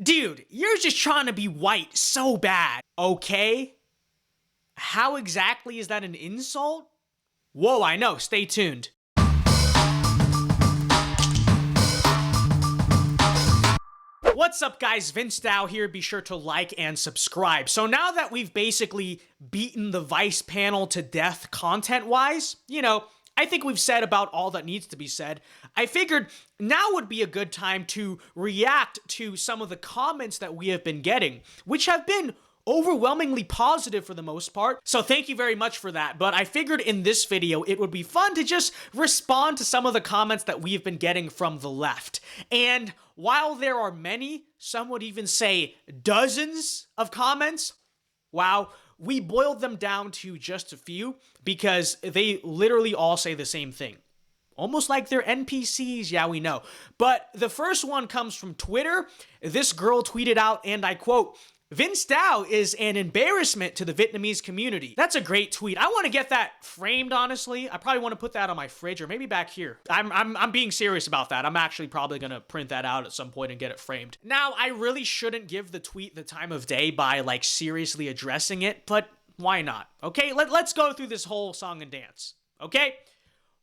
Dude, you're just trying to be white so bad, okay? How exactly is that an insult? Whoa, I know, stay tuned. What's up guys, VinceDao here, be sure to like and subscribe. So now that we've basically beaten the Vice panel to death content-wise, I think we've said about all that needs to be said. I figured now would be a good time to react to some of the comments that we have been getting, which have been overwhelmingly positive for the most part. So thank you very much for that. But I figured in this video, it would be fun to just respond to some of the comments that we've been getting from the left. And while there are many, some would even say dozens of comments, wow, we boiled them down to just a few because they literally all say the same thing. Almost like they're NPCs, yeah, we know. But the first one comes from Twitter. This girl tweeted out, and I quote, "VinceDao is an embarrassment to the Vietnamese community." That's a great tweet. I want to get that framed, honestly. I probably want to put that on my fridge or maybe back here. I'm being serious about that. I'm actually probably going to print that out at some point and get it framed. Now, I really shouldn't give the tweet the time of day by like seriously addressing it, but why not? Okay, let's go through this whole song and dance. Okay?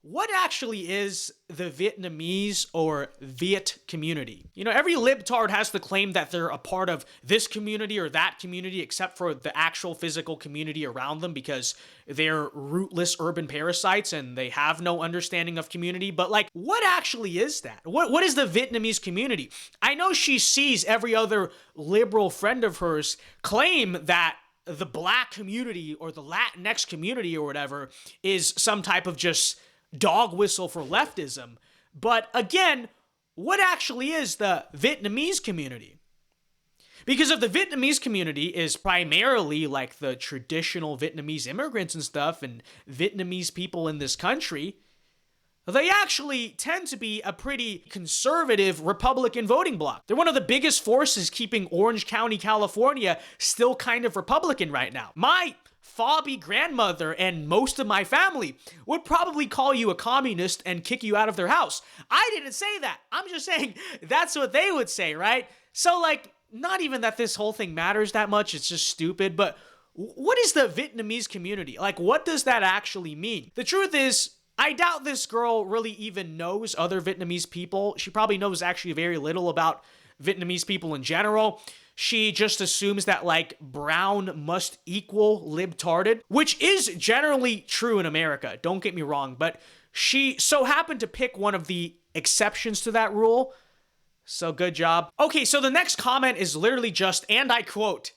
What actually is the Vietnamese or Viet community? Every libtard has to claim that they're a part of this community or that community except for the actual physical community around them because they're rootless urban parasites and they have no understanding of community. But like, what actually is that? What is the Vietnamese community? I know she sees every other liberal friend of hers claim that the black community or the Latinx community or whatever is some type of just dog whistle for leftism. But again, what actually is the Vietnamese community? Because if the Vietnamese community is primarily like the traditional Vietnamese immigrants and stuff and Vietnamese people in this country, they actually tend to be a pretty conservative Republican voting bloc. They're one of the biggest forces keeping Orange County, California still kind of Republican right now. My fobby grandmother and most of my family would probably call you a communist and kick you out of their house. I didn't say that. I'm just saying that's what they would say, right? So like, not even that this whole thing matters that much, it's just stupid, but what is the Vietnamese community? Like, what does that actually mean? The truth is, I doubt this girl really even knows other Vietnamese people. She probably knows actually very little about Vietnamese people in general. She just assumes that like brown must equal libtarded, which is generally true in America. Don't get me wrong, but she so happened to pick one of the exceptions to that rule. So good job. Okay, so the next comment is literally just, and I quote,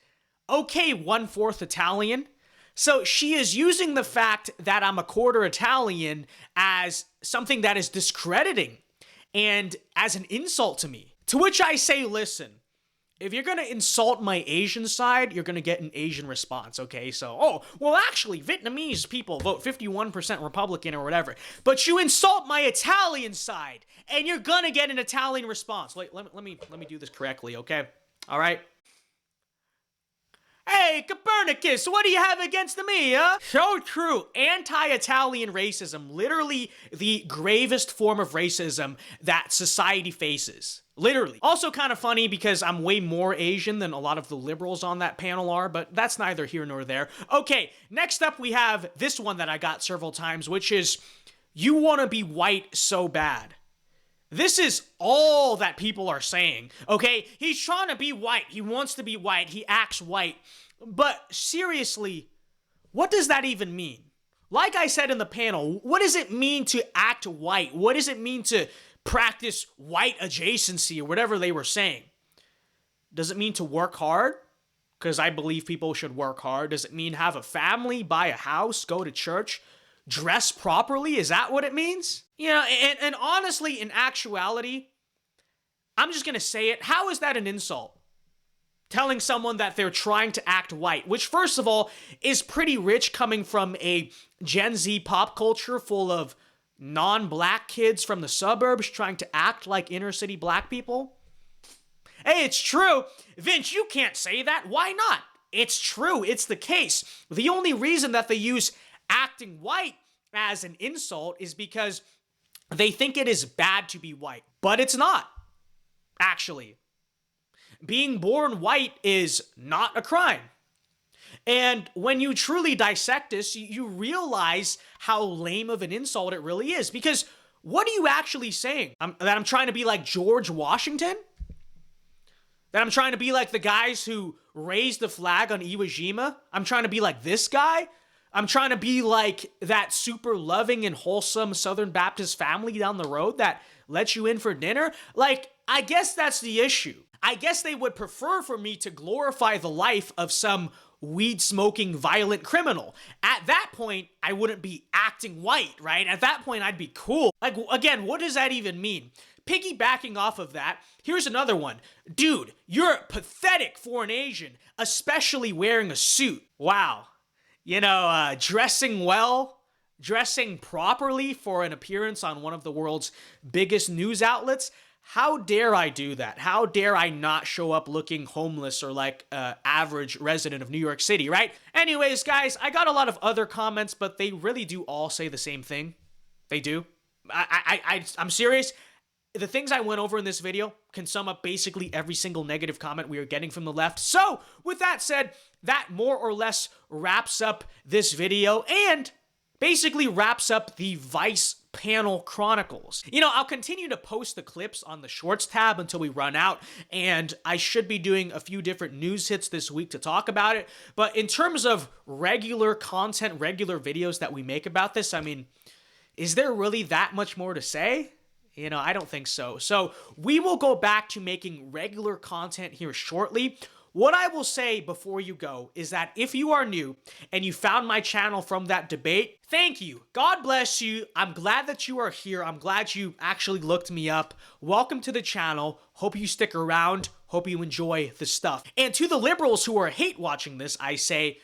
"Okay, 1/4 Italian." So she is using the fact that I'm a quarter Italian as something that is discrediting and as an insult to me. To which I say, listen, if you're going to insult my Asian side, you're going to get an Asian response, okay? So, oh, well, actually, Vietnamese people vote 51% Republican or whatever. But you insult my Italian side, and you're going to get an Italian response. Let me do this correctly, okay? All right? Hey, Copernicus, what do you have against me, huh? So true. Anti-Italian racism, literally the gravest form of racism that society faces. Literally. Also kind of funny because I'm way more Asian than a lot of the liberals on that panel are, but that's neither here nor there. Okay, next up we have this one that I got several times, which is, "You want to be white so bad." This is all that people are saying, okay? He's trying to be white. He wants to be white. He acts white. But seriously, what does that even mean? Like I said in the panel, what does it mean to act white? What does it mean to practice white adjacency or whatever they were saying? Does it mean to work hard? Because I believe people should work hard. Does it mean have a family, buy a house, go to church, dress properly? Is that what it means? And honestly, in actuality, I'm just going to say it. How is that an insult? Telling someone that they're trying to act white, which first of all is pretty rich coming from a Gen Z pop culture full of non-black kids from the suburbs trying to act like inner city black people. Hey, it's true. Vince, you can't say that. Why not? It's true. It's the case. The only reason that they use acting white as an insult is because they think it is bad to be white. But it's not, actually. being born white is not a crime. And when you truly dissect this, you realize how lame of an insult it really is. Because what are you actually saying? That I'm trying to be like George Washington? That I'm trying to be like the guys who raised the flag on Iwo Jima? I'm trying to be like this guy? I'm trying to be like that super loving and wholesome Southern Baptist family down the road that lets you in for dinner? Like, I guess that's the issue. I guess they would prefer for me to glorify the life of some weed-smoking violent criminal. At that point, I wouldn't be acting white, right? At that point, I'd be cool. Like, again, what does that even mean? Piggybacking off of that, here's another one. Dude, you're pathetic for an Asian, especially wearing a suit. Wow. You know, dressing well, dressing properly for an appearance on one of the world's biggest news outlets. How dare I do that? How dare I not show up looking homeless or like an average resident of New York City, right? Anyways, guys, I got a lot of other comments, but they really do all say the same thing. They do. I'm serious. The things I went over in this video can sum up basically every single negative comment we are getting from the left. So, with that said, that more or less wraps up this video and basically wraps up the Vice Panel Chronicles. You know, I'll continue to post the clips on the Shorts tab until we run out, and I should be doing a few different news hits this week to talk about it. But in terms of regular content, regular videos that we make about this, I mean, is there really that much more to say? You know, I don't think so. So we will go back to making regular content here shortly. What I will say before you go is that if you are new and you found my channel from that debate, thank you. God bless you. I'm glad that you are here. I'm glad you actually looked me up. Welcome to the channel. Hope you stick around. Hope you enjoy the stuff. And to the liberals who are hate watching this, I say,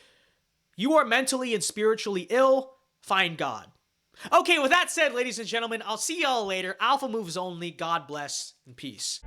you are mentally and spiritually ill. Find God. Okay, with that said, ladies and gentlemen, I'll see y'all later. Alpha moves only. God bless and peace.